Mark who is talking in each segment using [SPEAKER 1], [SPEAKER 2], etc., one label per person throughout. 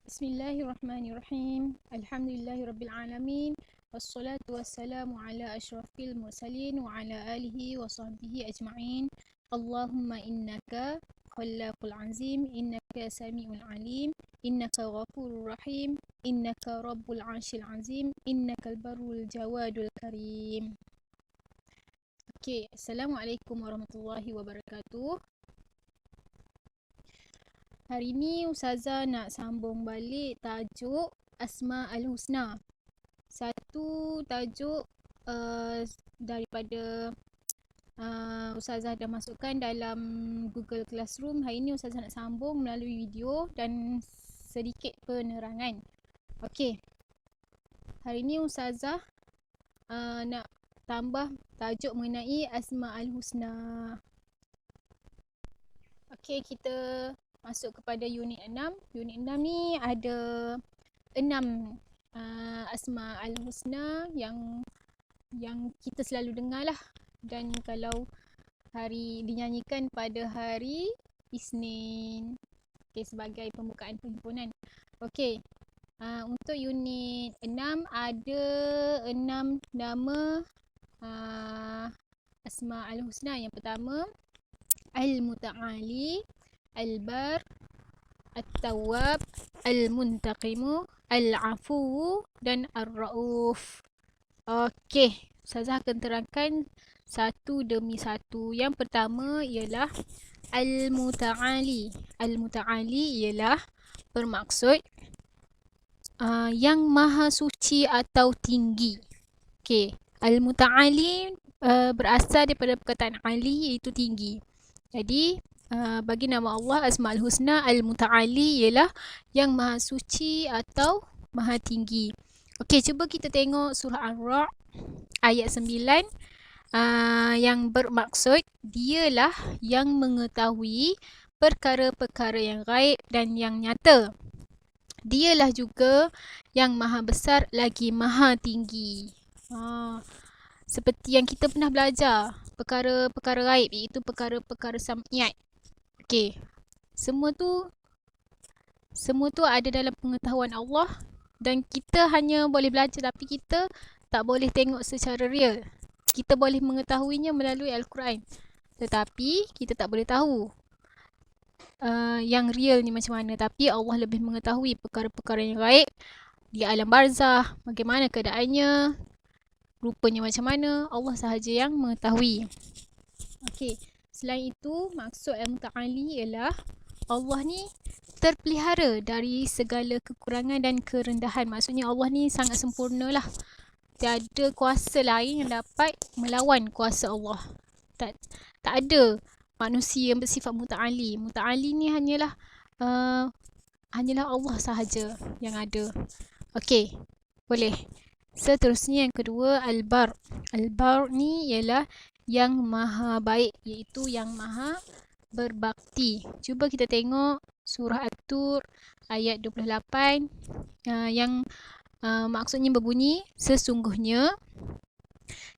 [SPEAKER 1] Bismillahirrahmanirrahim. Alhamdulillahirabbil wassalatu wassalamu ala asyrafil mursalin wa ala alihi wa sahbihi ajma'in. Allahumma innaka khallaqul azim, innaka samiul alim, innaka ghafurur rahim, innaka rabbul arsyil azim, innakal barrul jawadul karim. Assalamualaikum warahmatullahi wabarakatuh. Hari ni Ustazah nak sambung balik tajuk Asma'ul Husna. Satu tajuk daripada Ustazah dah masukkan dalam Google Classroom. Hari ni Ustazah nak sambung melalui video dan sedikit penerangan. Hari ni Ustazah nak tambah tajuk mengenai Asma'ul Husna. Kita masuk kepada unit 6. Unit 6 ni ada 6 Asma'ul Husna yang kita selalu dengar lah. Dan kalau dinyanyikan pada hari Isnin. Sebagai pembukaan perhimpunan. Untuk unit 6 ada 6 nama Asma'ul Husna. Yang pertama Al-Muta'ali, Al-Bar, At-Tawwab, Al-Muntaqimu, Al-Afu dan Ar-Ra'uf. Ustazah akan terangkan satu demi satu. Yang pertama ialah Al-Muta'ali. Al-Muta'ali ialah bermaksud yang maha suci atau tinggi. Al-Muta'ali berasal daripada perkataan Ali, iaitu tinggi. Jadi bagi nama Allah Asma'ul Husna, Al-Muta'ali ialah yang maha suci atau maha tinggi. Cuba kita tengok surah Ar-Ra' ayat 9 yang bermaksud dialah yang mengetahui perkara-perkara yang gaib dan yang nyata. Dialah juga yang maha besar lagi maha tinggi. Seperti yang kita pernah belajar, perkara-perkara gaib, iaitu perkara-perkara sam'iyat. Semua tu ada dalam pengetahuan Allah dan kita hanya boleh belajar, tapi kita tak boleh tengok secara real. Kita boleh mengetahuinya melalui Al-Quran, tetapi kita tak boleh tahu yang real ni macam mana. Tapi Allah lebih mengetahui perkara-perkara yang gaib di alam barzah, bagaimana keadaannya, rupanya macam mana, Allah sahaja yang mengetahui. Selain itu, maksud Al-Muta'ali ialah Allah ni terpelihara dari segala kekurangan dan kerendahan. Maksudnya Allah ni sangat sempurna lah. Tiada kuasa lain yang dapat melawan kuasa Allah. Tak ada manusia yang bersifat Muta'ali. Muta'ali ni hanyalah Allah sahaja yang ada. Boleh. Seterusnya yang kedua, Al-Bar. Al-Bar ni ialah yang maha baik, iaitu yang maha berbakti. Cuba kita tengok surah At-Tur ayat 28 yang maksudnya berbunyi, sesungguhnya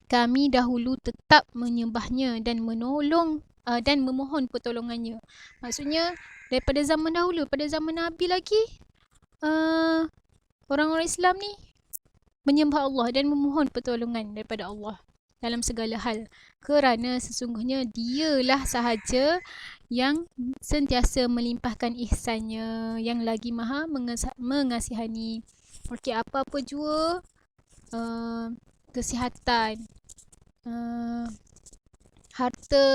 [SPEAKER 1] kami dahulu tetap menyembahnya dan menolong dan memohon pertolongannya. Maksudnya daripada zaman dahulu, pada zaman Nabi lagi, orang-orang Islam ni menyembah Allah dan memohon pertolongan daripada Allah dalam segala hal, kerana sesungguhnya dialah sahaja yang sentiasa melimpahkan ihsannya, yang lagi maha mengasihani. Apa-apa jua kesihatan, harta,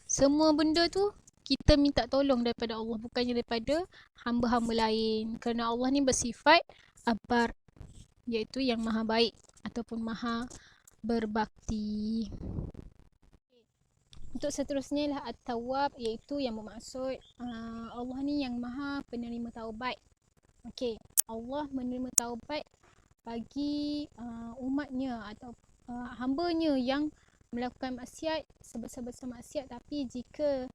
[SPEAKER 1] semua benda tu kita minta tolong daripada Allah, bukannya daripada hamba-hamba lain. Kerana Allah ni bersifat Abar, iaitu yang maha baik ataupun maha berbakti. Untuk seterusnya ialah At-Tawwab, iaitu yang bermaksud Allah ni yang maha penerima taubat. Allah menerima taubat bagi umatnya atau hambanya yang melakukan maksiat, sebesar-besar maksiat, tapi jika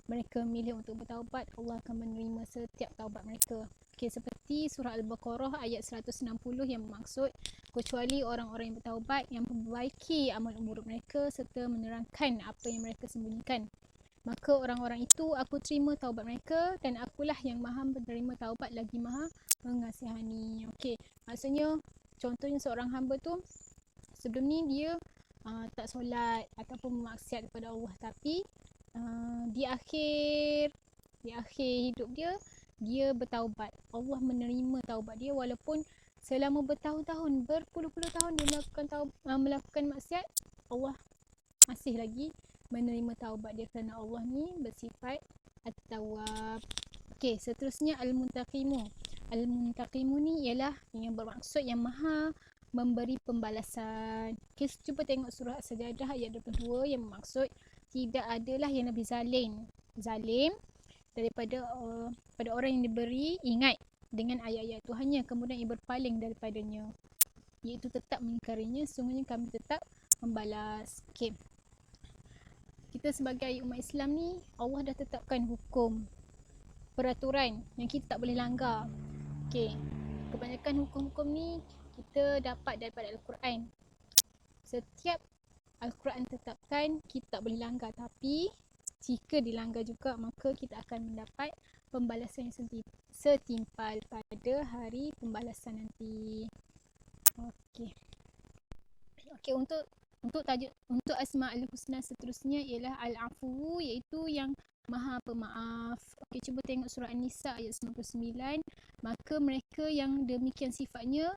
[SPEAKER 1] mereka memilih untuk bertaubat, Allah akan menerima setiap taubat mereka. Seperti surah Al-Baqarah ayat 160 yang bermaksud, kecuali orang-orang yang bertaubat, yang memperbaiki amal buruk mereka serta menerangkan apa yang mereka sembunyikan. maka orang-orang itu aku terima taubat mereka dan akulah yang maha menerima taubat lagi maha mengasihani. Okey, maksudnya contohnya seorang hamba tu sebelum ni dia tak solat ataupun bermaksiat kepada Allah, tapi di akhir hidup dia bertaubat. Allah menerima taubat dia walaupun selama bertahun-tahun, berpuluh-puluh tahun dia melakukan maksiat, Allah masih lagi menerima taubat dia kerana Allah ni bersifat At-Tawwab. Okey, seterusnya Al-Muntaqimu. Al-Muntaqimu ni ialah yang bermaksud yang maha memberi pembalasan. Okey, cuba tengok surah As-Sajadah ayat 22 yang bermaksud tidak adalah yang lebih zalim daripada pada orang yang diberi ingat dengan ayat-ayat Tuhannya kemudian ia berpaling daripadanya, iaitu tetap mengingkarinya, sungguhnya kami tetap membalas. Okey, kita sebagai umat Islam ni, Allah dah tetapkan hukum, peraturan yang kita tak boleh langgar. Okey, kebanyakan hukum-hukum ni kita dapat daripada Al-Quran. Setiap Al-Quran tetapkan kita tak boleh langgar, tapi jika dilanggar juga maka kita akan mendapat pembalasan yang setimpal pada hari pembalasan nanti. Okey. Okey, untuk tajuk untuk Asmaul Husna seterusnya ialah Al-Afu, iaitu yang Maha Pemaaf. Okey, cuba tengok surah An-Nisa ayat 99. Maka mereka yang demikian sifatnya,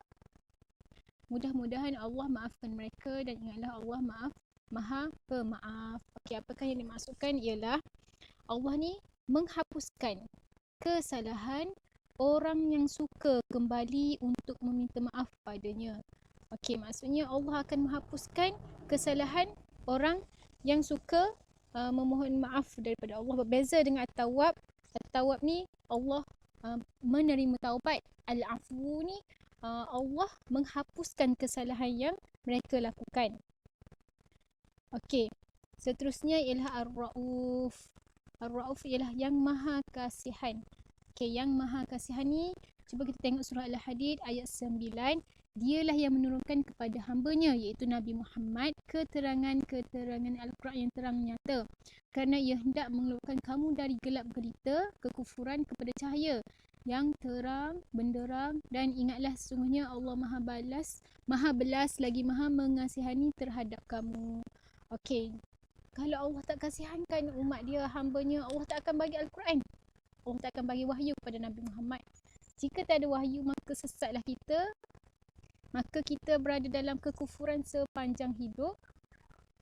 [SPEAKER 1] mudah-mudahan Allah maafkan mereka dan ingatlah Allah Maha Pemaaf. Okey, apakah yang dimaksudkan ialah Allah ni menghapuskan kesalahan orang yang suka kembali untuk meminta maaf padanya. Okey, maksudnya Allah akan menghapuskan kesalahan orang yang suka memohon maaf daripada Allah. Berbeza dengan At-Tawwab. At-Tawwab ni Allah menerima taubat. Al-Afu ni Allah menghapuskan kesalahan yang mereka lakukan. Okey, seterusnya ialah Ar-Ra'uf. Ar-Ra'uf ialah yang maha kasihan. Okey, yang maha kasihan ni cuba kita tengok surah Al-Hadid ayat 9. Dialah yang menurunkan kepada hambanya iaitu Nabi Muhammad keterangan Al-Quran yang terang nyata, kerana ia hendak mengeluarkan kamu dari gelap gelita kekufuran kepada cahaya yang terang benderang, dan ingatlah sesungguhnya Allah maha belas lagi maha mengasihani terhadap kamu. Okey, kalau Allah tak kasihankan umat dia, hambanya, Allah tak akan bagi Al-Quran. Allah tak akan bagi wahyu kepada Nabi Muhammad. Jika tak ada wahyu maka sesatlah kita, maka kita berada dalam kekufuran sepanjang hidup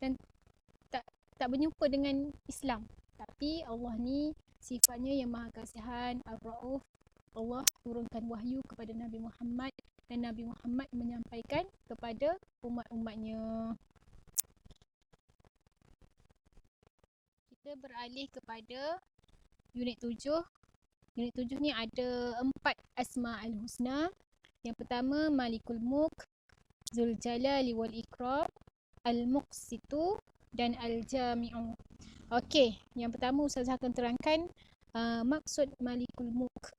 [SPEAKER 1] dan tak berjumpa dengan Islam. Tapi Allah ni sifatnya yang maha kasihan, Ar-Ra'uf. Allah turunkan wahyu kepada Nabi Muhammad dan Nabi Muhammad menyampaikan kepada umat-umatnya. Kita beralih kepada unit 7. Unit 7 ni ada 4 Asma'ul Husna. Yang pertama Malikul Mulk, Zul Jalali wal Ikram, Al-Muqsitu dan Al-Jami'u. Okey, yang pertama Ustazah akan terangkan maksud Malikul Mulk.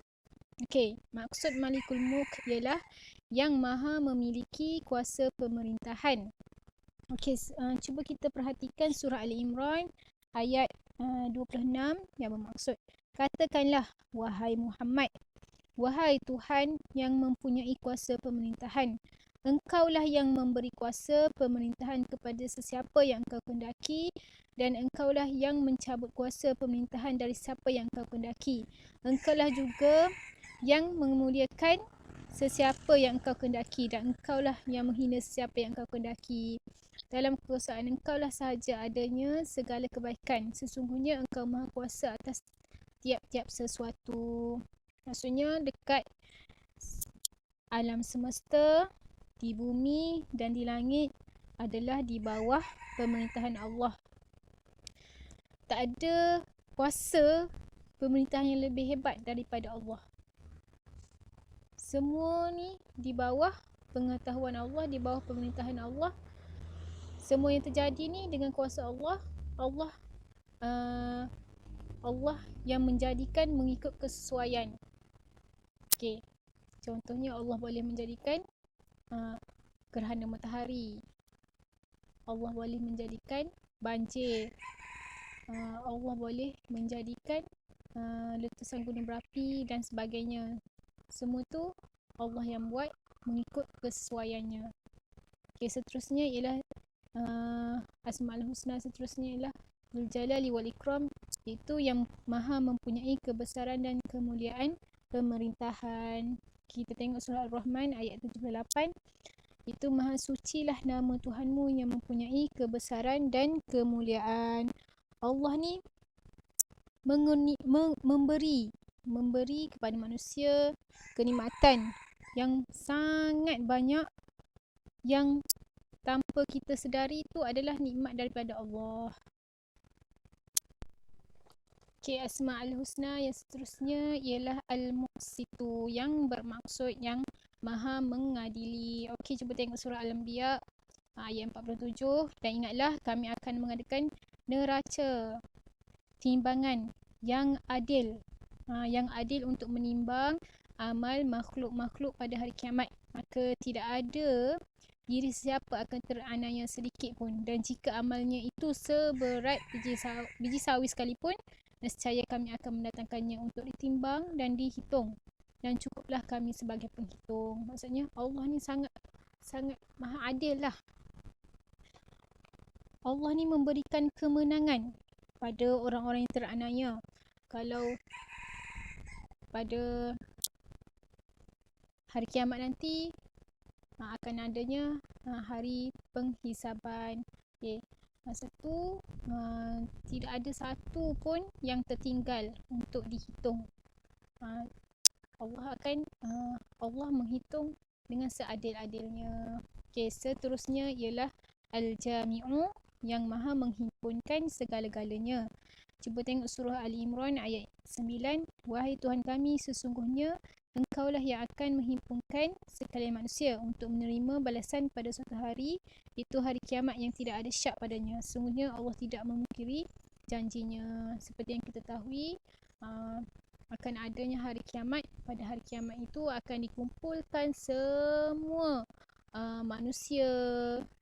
[SPEAKER 1] Okey, maksud Malikul Mulk ialah yang maha memiliki kuasa pemerintahan. Okey, cuba kita perhatikan surah Ali Imran ayat 26 yang bermaksud, katakanlah wahai Muhammad, wahai Tuhan yang mempunyai kuasa pemerintahan, Engkaulah yang memberi kuasa pemerintahan kepada sesiapa yang Engkau kehendaki, dan Engkaulah yang mencabut kuasa pemerintahan dari siapa yang Engkau kehendaki. Engkaulah juga yang memuliakan sesiapa yang Engkau kehendaki, dan Engkaulah yang menghina sesiapa yang Engkau kehendaki. Dalam kekuasaan Engkaulah sahaja adanya segala kebaikan. Sesungguhnya Engkau maha kuasa atas tiap-tiap sesuatu. Maksudnya dekat alam semesta, di bumi dan di langit adalah di bawah pemerintahan Allah. Tak ada kuasa pemerintahan yang lebih hebat daripada Allah. Semua ni di bawah pengetahuan Allah, di bawah pemerintahan Allah. Semua yang terjadi ni dengan kuasa Allah. Allah yang menjadikan mengikut kesesuaian. Okey, contohnya Allah boleh menjadikan gerhana matahari. Allah boleh menjadikan banjir. Allah boleh menjadikan letusan gunung berapi dan sebagainya. Semua tu Allah yang buat mengikut kesesuaiannya. Okay, seterusnya ialah Asmaul Husna seterusnya ialah Dzul Jalali wal Ikram, itu yang maha mempunyai kebesaran dan kemuliaan pemerintahan. Kita tengok surah Al-Rahman ayat 78. Itu maha sucilah nama Tuhanmu yang mempunyai kebesaran dan kemuliaan. Allah ni memberi kepada manusia kenikmatan yang sangat banyak, yang tanpa kita sedari itu adalah nikmat daripada Allah. Okay, Asma'ul Husna yang seterusnya ialah Al-Muqsitu, yang bermaksud yang maha mengadili. Okey, cuba tengok surah Al-Anbiya ayat 47. Dan ingatlah kami akan mengadakan neraca timbangan yang adil. Yang adil untuk menimbang amal makhluk-makhluk pada hari kiamat. Maka tidak ada diri siapa akan teraniaya sedikit pun. Dan jika amalnya itu seberat biji sawi sekalipun, nescaya kami akan mendatangkannya untuk ditimbang dan dihitung. Dan cukuplah kami sebagai penghitung. Maksudnya Allah ni sangat maha adil lah. Allah ni memberikan kemenangan pada orang-orang yang teraniaya. Kalau pada hari kiamat nanti akan adanya hari penghisaban. Okay. Masa tu tidak ada satu pun yang tertinggal untuk dihitung. Allah menghitung dengan seadil-adilnya. Okay, seterusnya ialah Al-Jami'u, yang maha menghimpunkan segala-galanya. Cuba tengok surah Ali Imran ayat 9. Wahai Tuhan kami, sesungguhnya Engkaulah yang akan menghimpunkan sekalian manusia untuk menerima balasan pada suatu hari, itu hari kiamat yang tidak ada syak padanya. Sesungguhnya Allah tidak memungkiri janjinya. Seperti yang kita tahu, akan adanya hari kiamat. Pada hari kiamat itu akan dikumpulkan semua manusia,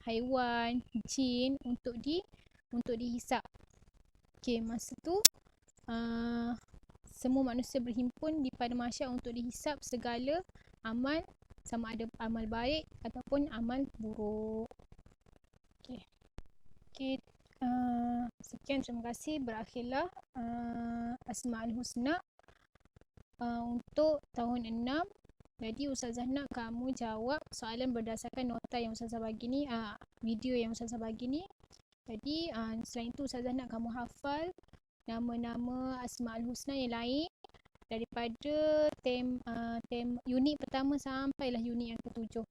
[SPEAKER 1] haiwan, jin untuk dihisap. Okey, masa tu semua manusia berhimpun di padang mahsyar untuk dihisap segala amal, sama ada amal baik ataupun amal buruk. Okey. Okey, sekian, terima kasih. Berakhirlah Asmaul Husna untuk tahun 6. Jadi Ustazah nak kamu jawab soalan berdasarkan nota yang Ustazah bagi ni, video yang Ustazah bagi ni. Jadi selain itu Ustazah nak kamu hafal nama-nama Asmaul Husna yang lain daripada unit pertama sampailah unit yang ke-7.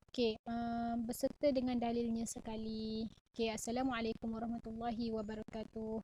[SPEAKER 1] Okey, beserta dengan dalilnya sekali. Okey, Assalamualaikum warahmatullahi wabarakatuh.